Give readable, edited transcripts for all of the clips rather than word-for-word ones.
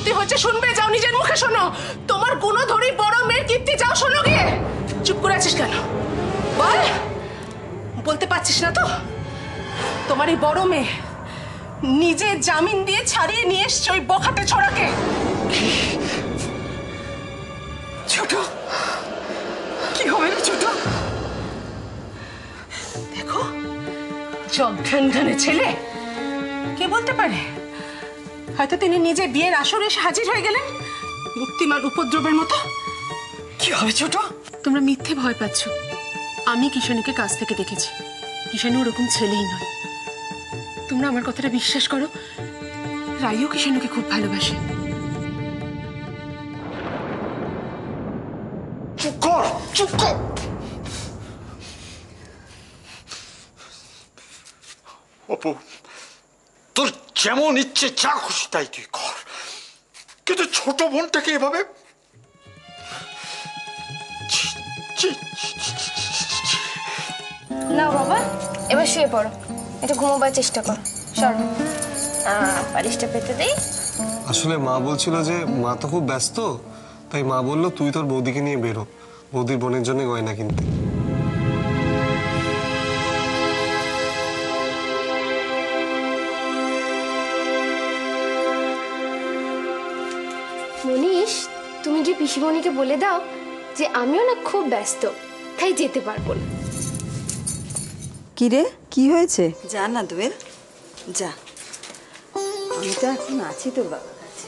ক্ষতি হচ্ছে শুনবে, যাও নিজের মুখে শোনো। তোমার গুণধরী বড় মেয়ের কীর্তি যাও শোনো গিয়ে। চুপ করে আছিস কেন বল? বলতে পারছিস না তো? তোমার এই বড় মেয়ে নিজে জামিন দিয়ে ছাড়িয়ে নিয়ে এসছে ওই বখাটে ছোড়াকে। ছোট, কি হবে রে ছোট? দেখো যন্ত্রণানে ছেলে, কে বলতে পারে? হয়তো তিনি নিজে বিয়ের আসরে এসে হাজির হয়ে গেলেন মূর্তিমান উপদ্রবের মতো। কি হবে ছোট? তোমরা মিথ্যে ভয় পাচ্ছ। আমি কিষাণুকে কাছ থেকে দেখেছি। কিষাণু ওরকম ছেলেই নয়। তোমরা আমার কথাটা বিশ্বাস করো, রাইও কিষাণুকে খুব ভালোবাসে। চুপ কর, চুপ কর। অপু, তোর যেমন ইচ্ছে যা খুশি তাই তুই কর, কিন্তু ছোট বোনটাকে এভাবে না বাবা, এবার শুয়ে পড়ো, একটু ঘুমোবার চেষ্টা করো। সরো, বালিশটা পেতে দেই। আসলে মা বলছিল যে মা তো খুব ব্যস্ত, তাই মা বললো তুই তোর বৌদিকে নিয়ে বেরো, বৌদির বোনের জন্য গয়না কিনতে। মনীষ, তুমি কি পিসিমণিকে বলে দাও যে আমিও না খুব ব্যস্ত, তাই যেতে পারবো না। কি রে, কি হয়েছে? যা না দোয়েল, যা, আমি তো এখন আছি তোর বাবার কাছে।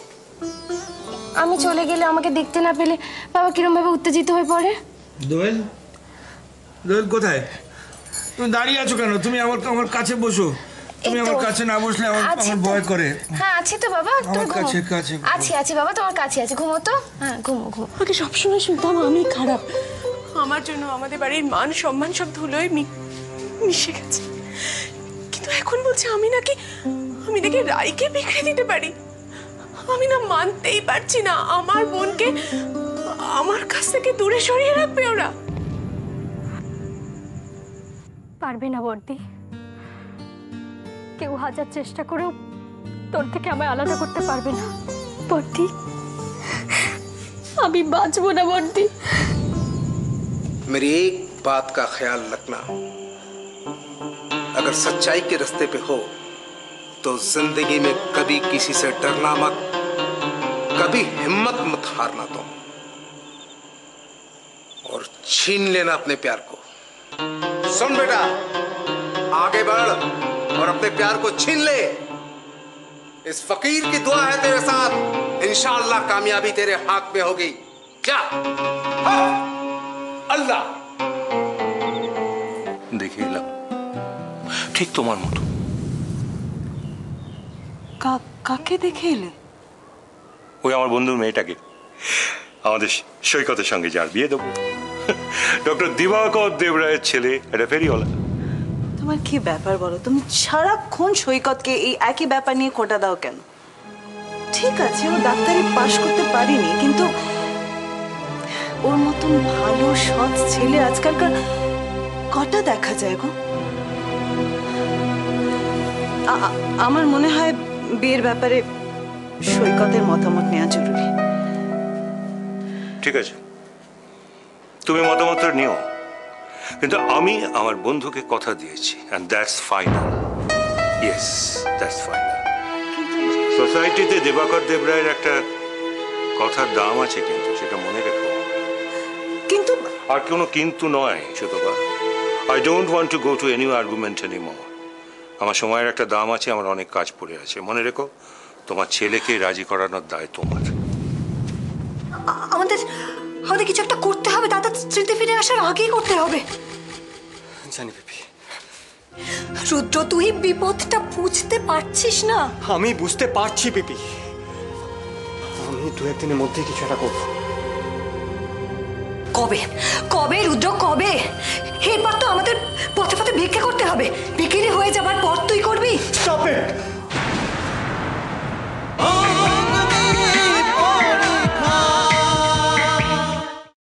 আমি চলে গেলে আমাকে দেখতে না পেলে বাবা কিরম ভাবে উত্তেজিত হয়ে পড়ে। দোয়েল, দোয়েল কোথায়? তুমি দাঁড়িয়ে আছো কেন? তুমি আমার কাছে বসো। তুমি আমার কাছে না বসলে আমার ভয় করে। হ্যাঁ আছি তো বাবা, আমার কাছে কাছে আছি বাবা, তোমার কাছে আছে, ঘুমো তো। হ্যাঁ ঘুমো ঘুমো। আমাকে সবসময় শুনতাম আমি খারাপ, আমার জন্য আমাদের বাড়ির মান সম্মান সব ধুলোয় মিশে গেছে। কিন্তু এখন বলছে আমি নাকি রাইকে বিক্রি দিতে পারি। আমি না মানতেই পারছি না আমার বোনকে আমার কাছ থেকে দূরে সরিয়ে রাখবে ওরা। পারবে না বর্দি, কেউ হাজার চেষ্টা করেও তোর থেকে আমায় আলাদা করতে পারবে না বর্দি। আমি বাঁচবো না বর্দি। मेरी एक बात का ख्याल रखना, अगर सच्चाई के रास्ते पे हो तो जिंदगी में कभी किसी से डरना मत, कभी हिम्मत मत हारना तुम, और छीन लेना अपने प्यार को। सुन बेटा, आगे बढ़ और अपने प्यार को छीन ले। इस फकीर की दुआ है तेरे साथ, इंशाअल्लाह कामयाबी तेरे हाथ में होगी। क्या আল্লাহ দেখে এলাম ঠিক তোমার মতো। কাকে দেখে এলে? ওই আমার বন্ধুর মেয়েটাকে, আমাদের সৈকতের সঙ্গে যার বিয়ে দেবো, ডক্টর দিবাকর দেবরায়ের ছেলে, একটা ফেরিওয়ালা। তোমার কি ব্যাপার বলো? তুমি সারাক্ষণ সৈকতকে এই একই ব্যাপার নিয়ে খোঁটা দাও কেন? ঠিক আছে, ও ডাক্তারি পাশ করতে পারিনি, কিন্তু ওর মতন ভালো সৎ ছেলে আজকালকার কটা দেখা যায় গো? আমার মনে হয় বিয়ের ব্যাপারে সৈকতের মতামত নেওয়া জরুরি। ঠিক আছে, তুমি মতামত নিও, কিন্তু আমি আমার বন্ধুকে কথা দিয়েছি, and that's final. Yes, that's final. সোসাইটিতে দিবাকর দেবরায়ের একটা কথার দাম আছে, কিন্তু সেটা মনে রেখো। কিন্তু আর কোনো কিন্তু নয় ছোটবা। I don't want to go to any argument anymore. আমার সময়ের একটা দাম আছে, আমার অনেক কাজ পড়ে আছে। মনে রেখো, তোমার ছেলেকে রাজি করানোর দায় তোমার। আমাদের কিছু একটা করতে হবে, দাদা স্মৃতি ফিরে আসার আগেই করতে হবে। জানি বেবি, রুদ্র তুই বিপদটা বুঝতে পারছিস না? আমি বুঝতে পারছি বেবি, আমি দু একদিনের মধ্যে কিছু একটা করবো। কবে কবে রুদ্র, কবে? এরপর তো আমাদের পথে পথে ভিক্ষা করতে হবে। বিক্রি হয়ে যাবার পর তুই করবি? Stop it.